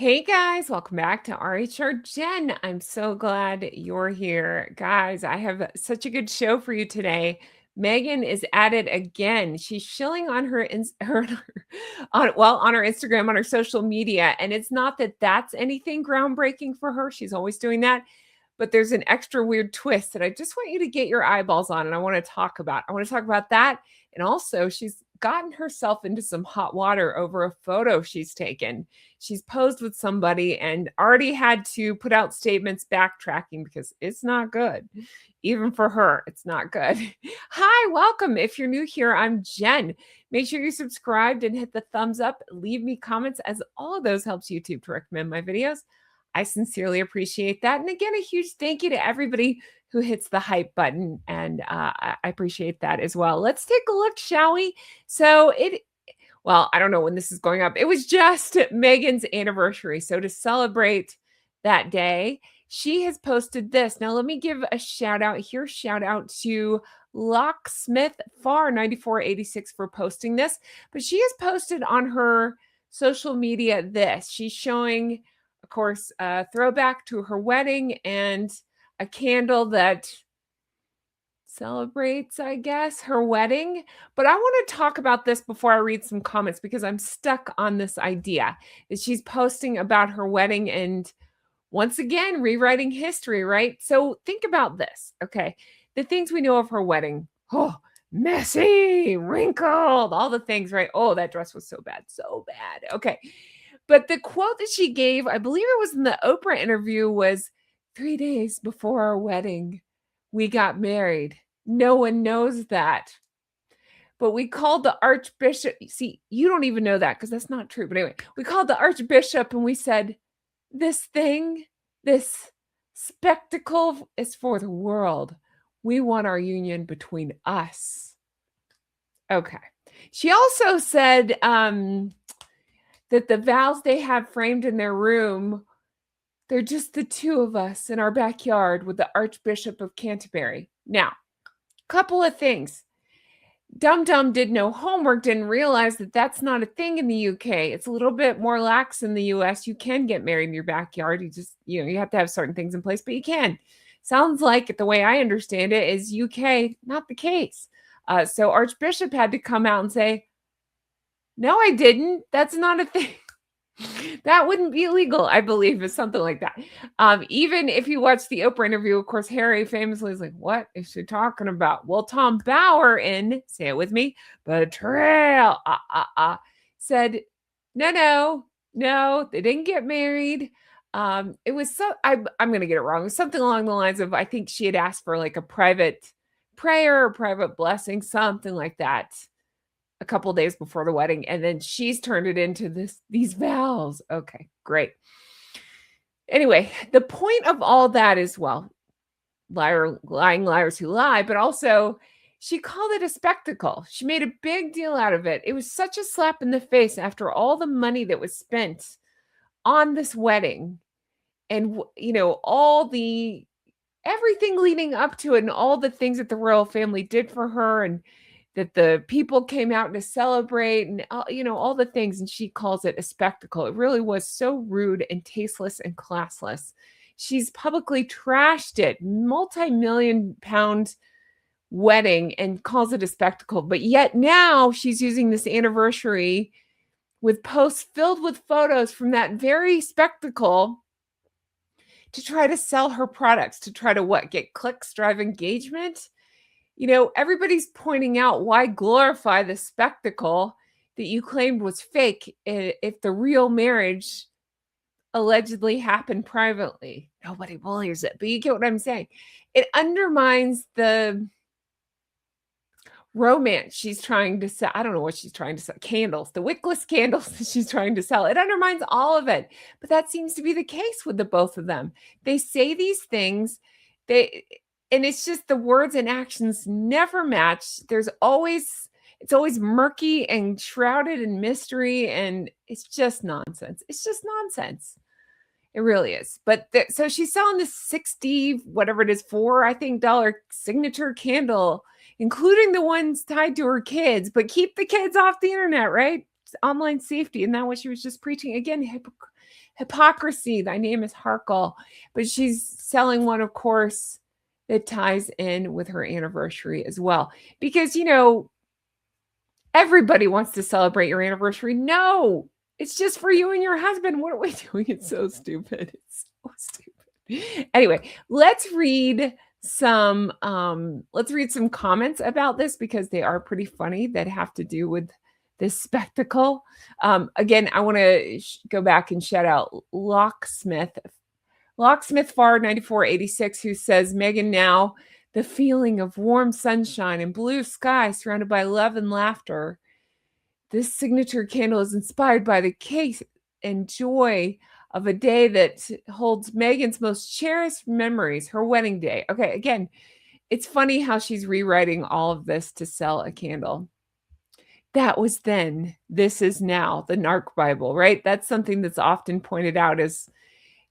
Hey guys, welcome back to RHR Jen. I'm so glad you're here. Guys, I have such a good show for you today. Megan is at it again. She's shilling on on her Instagram, on her social media, and it's not that that's anything groundbreaking for her. She's always doing that, but there's an extra weird twist that I just want you to get your eyeballs on and I want to talk about. I want to talk about that, and also she's gotten herself into some hot water over a photo she's taken. She's posed with somebody and already had to put out statements backtracking because it's not good. Even for her, it's not good. Hi, welcome. If you're new here, I'm Jen. Make sure you're subscribed and hit the thumbs up. Leave me comments, as all of those helps YouTube to recommend my videos. I sincerely appreciate that. And again, a huge thank you to everybody who hits the hype button. And I appreciate that as well. Let's take a look, shall we? Well, I don't know when this is going up. It was just Meghan's anniversary. So to celebrate that day, she has posted this. Now, let me give a shout out here. Shout out to Locksmith Far 9486 for posting this. But she has posted on her social media this. She's showing, of course, a throwback to her wedding and a candle that celebrates, I guess, her wedding. But I want to talk about this before I read some comments because I'm stuck on this idea that she's posting about her wedding and once again rewriting history, right? So think about this. Okay. The things we know of her wedding. Oh, messy, wrinkled, all the things, right? Oh, that dress was so bad, so bad. Okay. But the quote that she gave, I believe it was in the Oprah interview, was 3 days before our wedding, we got married. No one knows that. But we called the archbishop. See, you don't even know that because that's not true. But anyway, we called the archbishop and we said, this spectacle is for the world. We want our union between us. Okay. She also said that the vows they have framed in their room, they're just the two of us in our backyard with the Archbishop of Canterbury. Now, couple of things. Dum Dum did no homework, didn't realize that that's not a thing in the UK. It's a little bit more lax in the US. You can get married in your backyard. You have to have certain things in place, but you can. Sounds like the way I understand it is UK, not the case. So Archbishop had to come out and say, no, I didn't. That's not a thing. That wouldn't be illegal, I believe, is something like that. Even if you watch the Oprah interview, of course, Harry famously is like, what is she talking about? Well, Tom Bauer say it with me, betrayal, said, no, they didn't get married. It was I'm going to get it wrong. It was something along the lines of, I think she had asked for like a private prayer or private blessing, something like that, a couple of days before the wedding, and then she's turned it into these vows. Okay, great. Anyway, the point of all that is, well, lying liars who lie, but also she called it a spectacle. She made a big deal out of it. It was such a slap in the face after all the money that was spent on this wedding and all the everything leading up to it and all the things that the royal family did for her and that the people came out to celebrate and all the things, and she calls it a spectacle. It really was so rude and tasteless and classless. She's publicly trashed it, multi-million-pound wedding, and calls it a spectacle. But yet now she's using this anniversary with posts filled with photos from that very spectacle to try to sell her products, to try to get clicks, drive engagement. Everybody's pointing out, why glorify the spectacle that you claimed was fake if the real marriage allegedly happened privately? Nobody believes it, but you get what I'm saying. It undermines the romance she's trying to sell. I don't know what she's trying to sell. Candles, the wickless candles that she's trying to sell. It undermines all of it. But that seems to be the case with the both of them. They say these things, and it's just the words and actions never match. It's always murky and shrouded in mystery, and it's just nonsense. It's just nonsense. It really is. But so she's selling this 60, whatever it is, I think dollar signature candle, including the ones tied to her kids, but keep the kids off the internet, right? It's online safety. And that what she was just preaching. Again, hypocrisy. Thy name is Harkle. But she's selling one, of course, that ties in with her anniversary as well. Because, everybody wants to celebrate your anniversary. No, it's just for you and your husband. What are we doing? It's so stupid. It's so stupid. Anyway, let's read some comments about this because they are pretty funny that have to do with this spectacle. Again, I want to go back and shout out Locksmith Far 9486, who says, Meghan now, the feeling of warm sunshine and blue sky surrounded by love and laughter. This signature candle is inspired by the case and joy of a day that holds Meghan's most cherished memories, her wedding day. Okay, again, it's funny how she's rewriting all of this to sell a candle. That was then, this is now, the narc Bible, right? That's something that's often pointed out as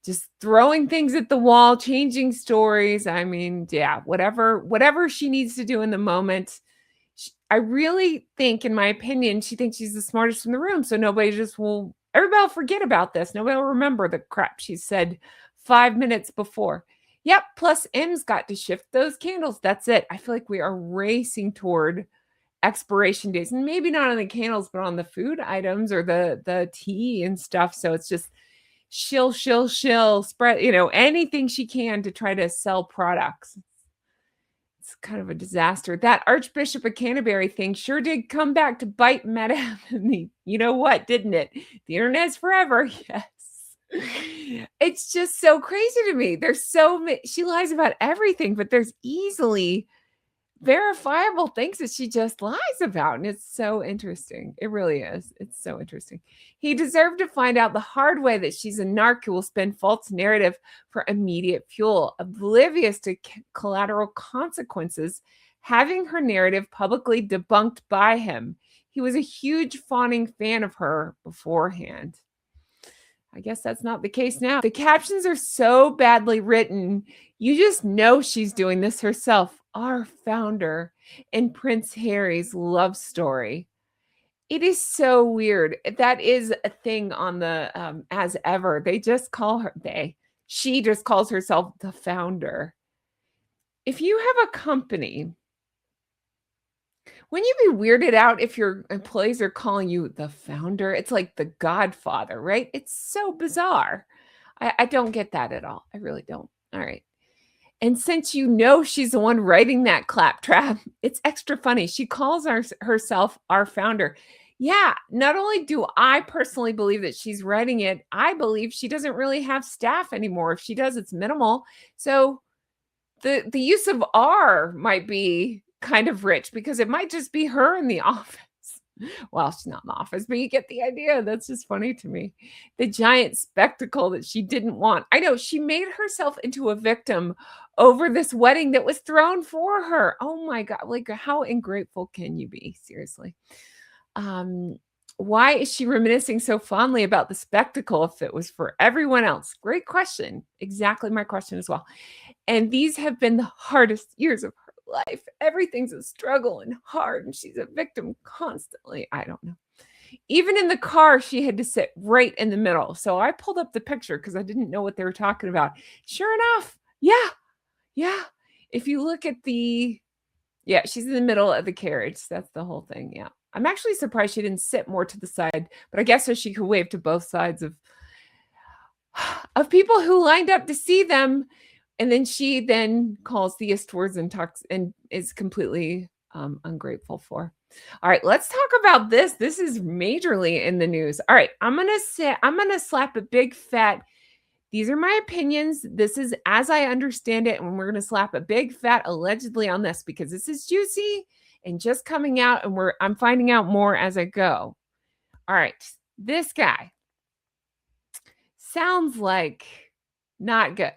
just throwing things at the wall, changing stories. I mean, yeah, whatever she needs to do in the moment. I really think, in my opinion, she thinks she's the smartest in the room. So everybody will forget about this. Nobody will remember the crap she said 5 minutes before. Yep. Plus M's got to shift those candles. That's it. I feel like we are racing toward expiration dates, and maybe not on the candles, but on the food items or the tea and stuff. So it's just, she'll spread, anything she can to try to sell products. It's kind of a disaster. That Archbishop of Canterbury thing sure did come back to bite Madame. You know what, didn't it? The internet's forever. Yes. It's just so crazy to me. There's so many, she lies about everything, but there's easily verifiable things that she just lies about. And it's so interesting. It really is. It's so interesting. He deserved to find out the hard way that she's a narc who will spend false narrative for immediate fuel, oblivious to collateral consequences, having her narrative publicly debunked by him. He was a huge fawning fan of her beforehand. I guess that's not the case now. The captions are so badly written, you just know she's doing this herself. Our founder in Prince Harry's love story. It is so weird. That is a thing on the As Ever. They just call her, she just calls herself the founder. If you have a company, wouldn't you be weirded out if your employees are calling you the founder? It's like the Godfather, right? It's so bizarre. I don't get that at all. I really don't. All right. And since she's the one writing that claptrap, it's extra funny. She calls herself our founder. Yeah, not only do I personally believe that she's writing it, I believe she doesn't really have staff anymore. If she does, it's minimal. So the use of R might be kind of rich because it might just be her in the office. Well, she's not in the office, but you get the idea. That's just funny to me. The giant spectacle that she didn't want. I know, she made herself into a victim over this wedding that was thrown for her. Oh my God. Like, how ungrateful can you be? Seriously. Why is she reminiscing so fondly about the spectacle if it was for everyone else? Great question. Exactly my question as well. And these have been the hardest years of her life. Everything's a struggle and hard, and she's a victim constantly. I don't know. Even in the car, she had to sit right in the middle. So I pulled up the picture because I didn't know what they were talking about. Sure enough, yeah. If you look at she's in the middle of the carriage. That's the whole thing. Yeah. I'm actually surprised she didn't sit more to the side, but I guess so she could wave to both sides of people who lined up to see them. And then she then calls the Eastwards and talks and is completely ungrateful for. All right, let's talk about this. This is majorly in the news. All right, I'm gonna slap a big fat. These are my opinions. This is as I understand it, and we're gonna slap a big fat allegedly on this because this is juicy and just coming out, and I'm finding out more as I go. All right, this guy sounds like not good.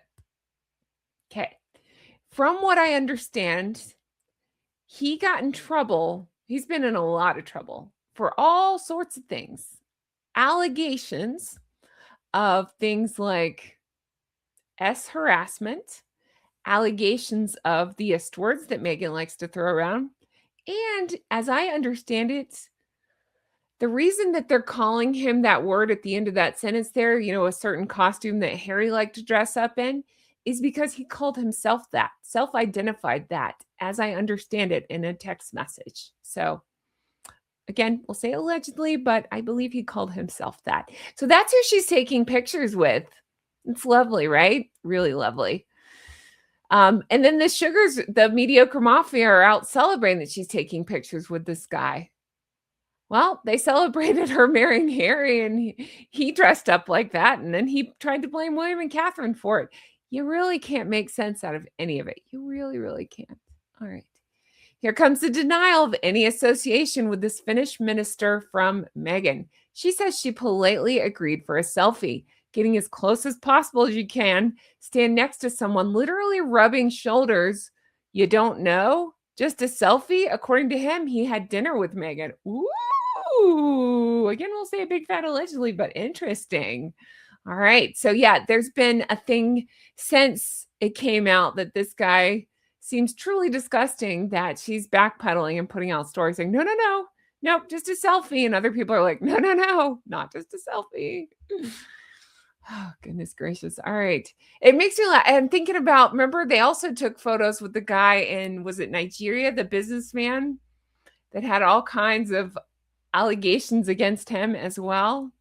Okay. From what I understand, he got in trouble. He's been in a lot of trouble for all sorts of things. Allegations of things like harassment, allegations of the words that Meghan likes to throw around. And as I understand it, The reason that they're calling him that word at the end of that sentence there, a certain costume that Harry liked to dress up in, is because he called himself that, self-identified that, as I understand it, in a text message. So again, we'll say allegedly, but I believe he called himself that. So that's who she's taking pictures with. It's lovely, right? Really lovely. And then the Sugars, the mediocre mafia, are out celebrating that she's taking pictures with this guy. Well, they celebrated her marrying Harry, and he dressed up like that, and then he tried to blame William and Catherine for it. You really can't make sense out of any of it. You really, really can't. All right. Here comes the denial of any association with this Finnish minister from Meghan. She says she politely agreed for a selfie, getting as close as possible as you can, stand next to someone, literally rubbing shoulders you don't know. Just a selfie? According to him, he had dinner with Meghan. Ooh, again, we'll say a big fat allegedly, but interesting. All right. So, yeah, there's been a thing since it came out that this guy seems truly disgusting, that she's backpedaling and putting out stories saying, no, nope, just a selfie. And other people are like, no, not just a selfie. Oh, goodness gracious. All right. It makes me laugh. I'm thinking about, remember, they also took photos with the guy in, was it Nigeria, the businessman that had all kinds of allegations against him as well.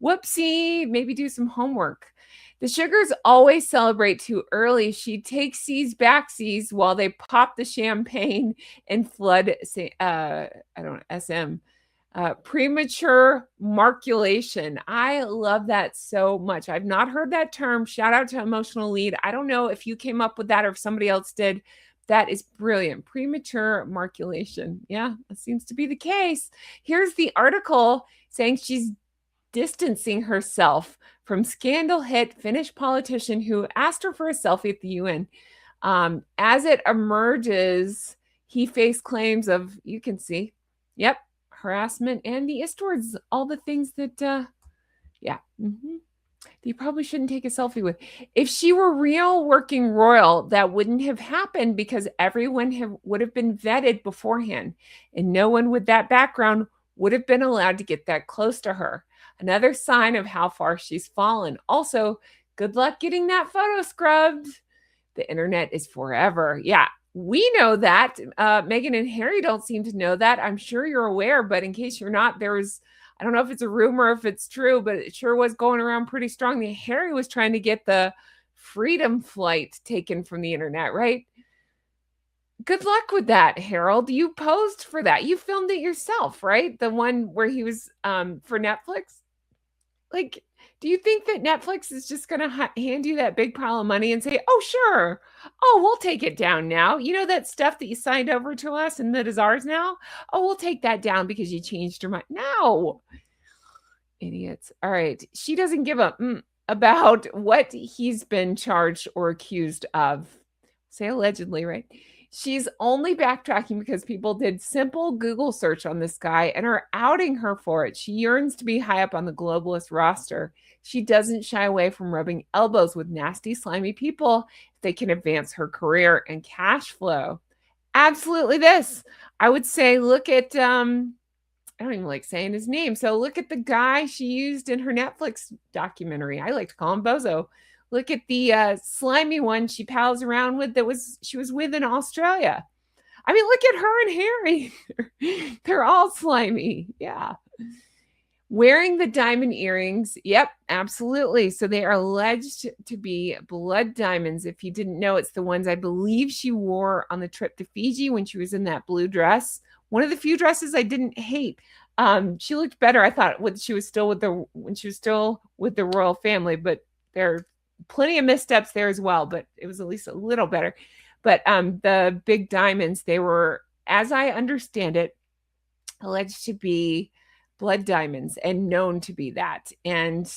Whoopsie, maybe do some homework. The Sugars always celebrate too early. She takes C's backsies while they pop the champagne and flood, SM. Premature marculation. I love that so much. I've not heard that term. Shout out to Emotional Lead. I don't know if you came up with that or if somebody else did. That is brilliant. Premature marculation. Yeah, that seems to be the case. Here's the article saying she's distancing herself from scandal hit Finnish politician who asked her for a selfie at the UN. As it emerges, he faced claims of, you can see, yep, harassment and the is towards all the things that, you probably shouldn't take a selfie with. If she were real working royal, that wouldn't have happened because everyone would have been vetted beforehand, and no one with that background would have been allowed to get that close to her. Another sign of how far she's fallen. Also, good luck getting that photo scrubbed. The internet is forever. Yeah, we know that. Meghan and Harry don't seem to know that. I'm sure you're aware, but in case you're not, I don't know if it's a rumor, if it's true, but it sure was going around pretty strongly. Harry was trying to get the freedom flight taken from the internet, right? Good luck with that, Harold. You posed for that. You filmed it yourself, right? The one where he was for Netflix. Like, do you think that Netflix is just going to hand you that big pile of money and say, oh, sure. Oh, we'll take it down now. You know that stuff that you signed over to us and that is ours now? Oh, we'll take that down because you changed your mind. No. Idiots. All right. She doesn't give a about what he's been charged or accused of. Say allegedly, right? She's only backtracking because people did simple Google search on this guy and are outing her for it. She yearns to be high up on the globalist roster. She doesn't shy away from rubbing elbows with nasty, slimy people if they can advance her career and cash flow. Absolutely this. I would say look at, I don't even like saying his name. So look at the guy she used in her Netflix documentary. I like to call him Bozo. Look at the slimy one she pals around with she was with in Australia. I mean, look at her and Harry. They're all slimy. Yeah. Wearing the diamond earrings. Yep, absolutely. So they are alleged to be blood diamonds. If you didn't know, it's the ones I believe she wore on the trip to Fiji when she was in that blue dress. One of the few dresses I didn't hate. She looked better, I thought, when she was still with the royal family, but they're plenty of missteps there as well, but it was at least a little better. But the big diamonds, they were, as I understand it, alleged to be blood diamonds and known to be that. And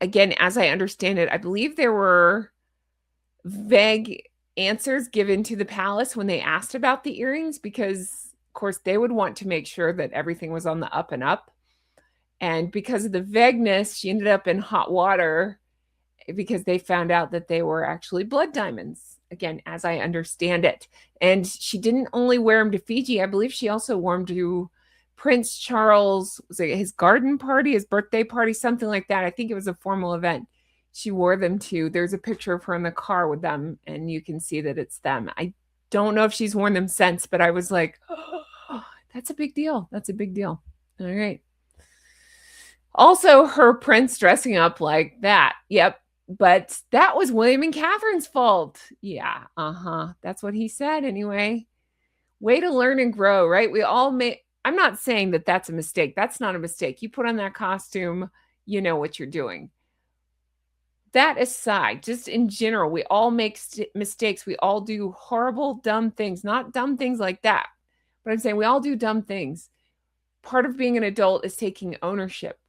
again, as I understand it, I believe there were vague answers given to the palace when they asked about the earrings, because of course they would want to make sure that everything was on the up and up. And because of the vagueness, she ended up in hot water because they found out that they were actually blood diamonds, again, as I understand it. And she didn't only wear them to Fiji. I believe she also wore them to Prince Charles, was it his garden party, his birthday party, something like that. I think it was a formal event. She wore them to. There's a picture of her in the car with them, and you can see that it's them. I don't know if she's worn them since, but I was like, oh, that's a big deal. That's a big deal. All right. Also, her prince dressing up like that. Yep. But that was William and Catherine's fault. Yeah. That's what he said anyway. Way to learn and grow, right? We all make, I'm not saying that that's a mistake. That's not a mistake. You put on that costume, you know what you're doing. That aside, just in general, we all make mistakes. We all do horrible, dumb things, not dumb things like that. But I'm saying we all do dumb things. Part of being an adult is taking ownership,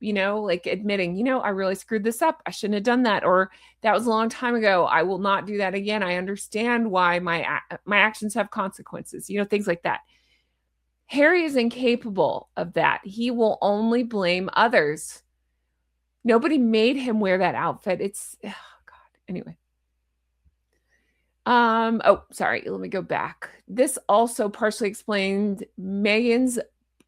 like admitting, I really screwed this up. I shouldn't have done that. Or that was a long time ago. I will not do that again. I understand why my actions have consequences, things like that. Harry is incapable of that. He will only blame others. Nobody made him wear that outfit. It's, oh God. Anyway. Oh, sorry. Let me go back. This also partially explained Meghan's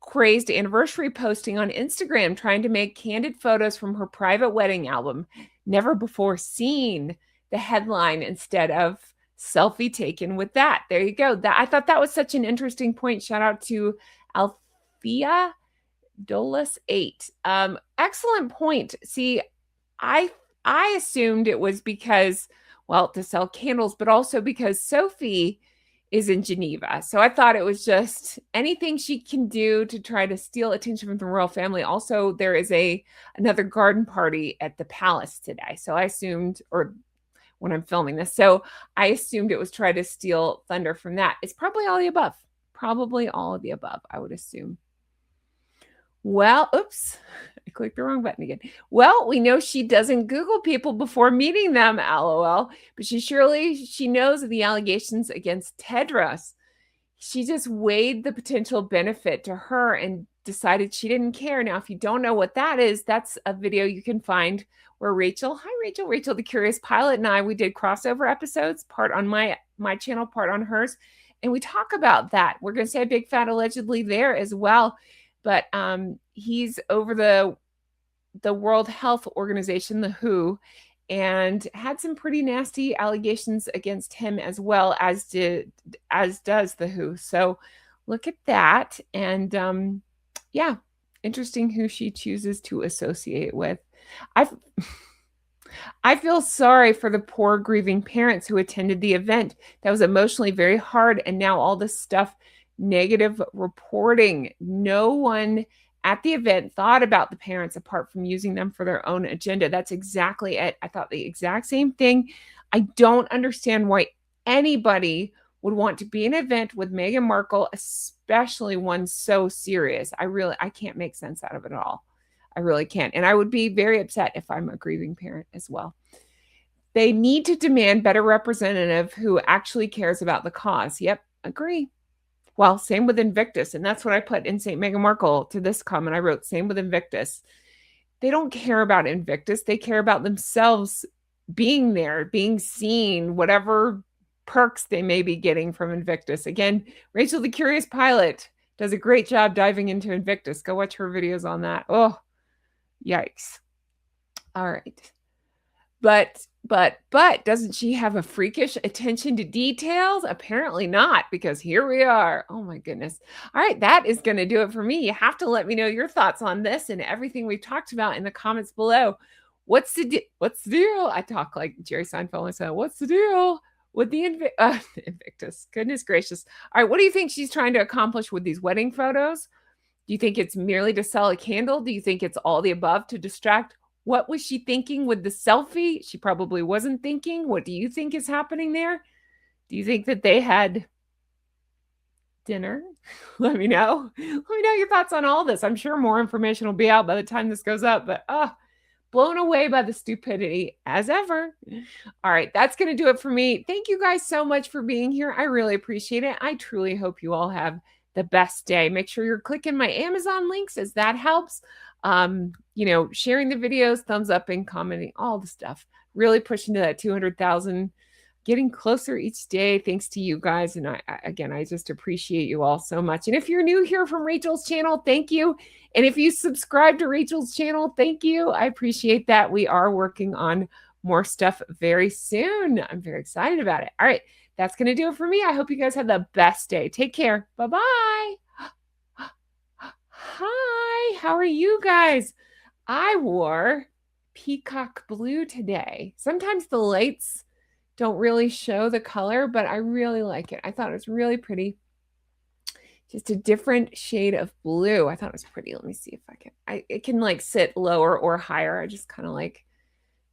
crazed anniversary posting on Instagram, trying to make candid photos from her private wedding album, never before seen, the headline instead of selfie taken with that. There you go. I thought that was such an interesting point. Shout out to Althea Dolus 8. Excellent point. See, I assumed it was because, well, to sell candles, but also because Sophie is in Geneva. So I thought it was just anything she can do to try to steal attention from the royal family. Also, there is another garden party at the palace today. So I assumed, or when I'm filming this, so I assumed it was try to steal thunder from that. It's probably all the above. Probably all of the above, I would assume. Well, oops, I clicked the wrong button again. Well, we know she doesn't Google people before meeting them, LOL, but she knows of the allegations against Tedros. She just weighed the potential benefit to her and decided she didn't care. Now, if you don't know what that is, that's a video you can find where Rachel, the Curious Pilot, and I, we did crossover episodes, part on my channel, part on hers, and we talk about that. We're going to say a big fat allegedly there as well. But he's over the World Health Organization, the WHO, and had some pretty nasty allegations against him as well, as does the WHO. So look at that. And yeah, interesting who she chooses to associate with. I feel sorry for the poor grieving parents who attended the event. That was emotionally very hard. And now all this stuff, negative reporting. No one at the event thought about the parents apart from using them for their own agenda. That's exactly it. I thought the exact same thing. I don't understand why anybody would want to be in an event with Meghan Markle, especially one so serious. I can't make sense out of it at all. I really can't. And I would be very upset if I'm a grieving parent as well. They need to demand better representative who actually cares about the cause. Yep, agree. Well, same with Invictus. And that's what I put in St. Meghan Markle to this comment. I wrote, same with Invictus. They don't care about Invictus. They care about themselves being there, being seen, whatever perks they may be getting from Invictus. Again, Rachel, the Curious Pilot, does a great job diving into Invictus. Go watch her videos on that. Oh, yikes. All right. But doesn't she have a freakish attention to details? Apparently not, because here we are. Oh my goodness. All right, that is going to do it for me. You have to let me know your thoughts on this and everything we've talked about in the comments below. What's the deal? I talk like Jerry Seinfeld. I said, what's the deal with the Invictus? Goodness gracious. All right, what do you think she's trying to accomplish with these wedding photos? Do you think it's merely to sell a candle? Do you think it's all the above to distract? What was she thinking with the selfie? She probably wasn't thinking. What do you think is happening there? Do you think that they had dinner? Let me know. Let me know your thoughts on all this. I'm sure more information will be out by the time this goes up, but blown away by the stupidity as ever. All right, that's going to do it for me. Thank you guys so much for being here. I really appreciate it. I truly hope you all have the best day. Make sure you're clicking my Amazon links, as that helps. Sharing the videos, thumbs up and commenting, all the stuff. Really pushing to that 200,000 getting closer each day thanks to you guys. And I just appreciate you all so much. And if you're new here from Rachel's channel, thank you. And if you subscribe to Rachel's channel, thank you. I appreciate that. We are working on more stuff very soon. I'm very excited about it. All right, that's going to do it for me. I hope you guys have the best day. Take care. Bye-bye. Hi, how are you guys? I wore peacock blue today. Sometimes the lights don't really show the color, but I really like it. I thought it was really pretty. Just a different shade of blue. I thought it was pretty. Let me see if I can. It can like sit lower or higher. I just kind of like,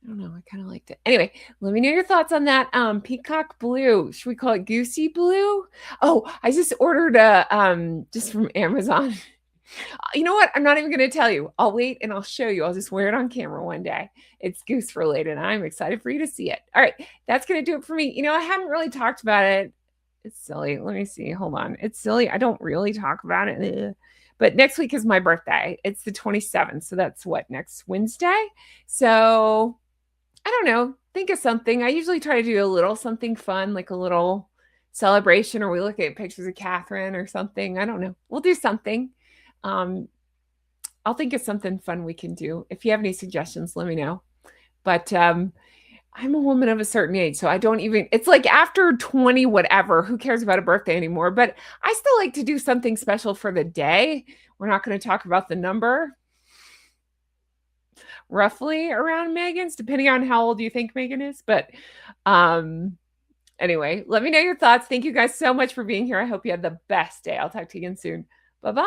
I don't know. I kind of liked it. Anyway, let me know your thoughts on that. Peacock blue. Should we call it goosey blue? Oh, I just ordered a just from Amazon. You know what? I'm not even going to tell you. I'll wait and I'll show you. I'll just wear it on camera one day. It's goose related. And I'm excited for you to see it. All right. That's going to do it for me. You know, I haven't really talked about it. It's silly. Let me see. Hold on. It's silly. I don't really talk about it. But next week is my birthday. It's the 27th. So that's what, next Wednesday? So I don't know. Think of something. I usually try to do a little something fun, like a little celebration, or we look at pictures of Catherine or something. I don't know. We'll do something. I'll think of something fun we can do. If you have any suggestions, let me know. But I'm a woman of a certain age, so I don't even, it's like after 20, whatever, who cares about a birthday anymore? But I still like to do something special for the day. We're not going to talk about the number. Roughly around Meghan's, depending on how old you think Meghan is. But anyway, let me know your thoughts. Thank you guys so much for being here. I hope you had the best day. I'll talk to you again soon. Bye-bye.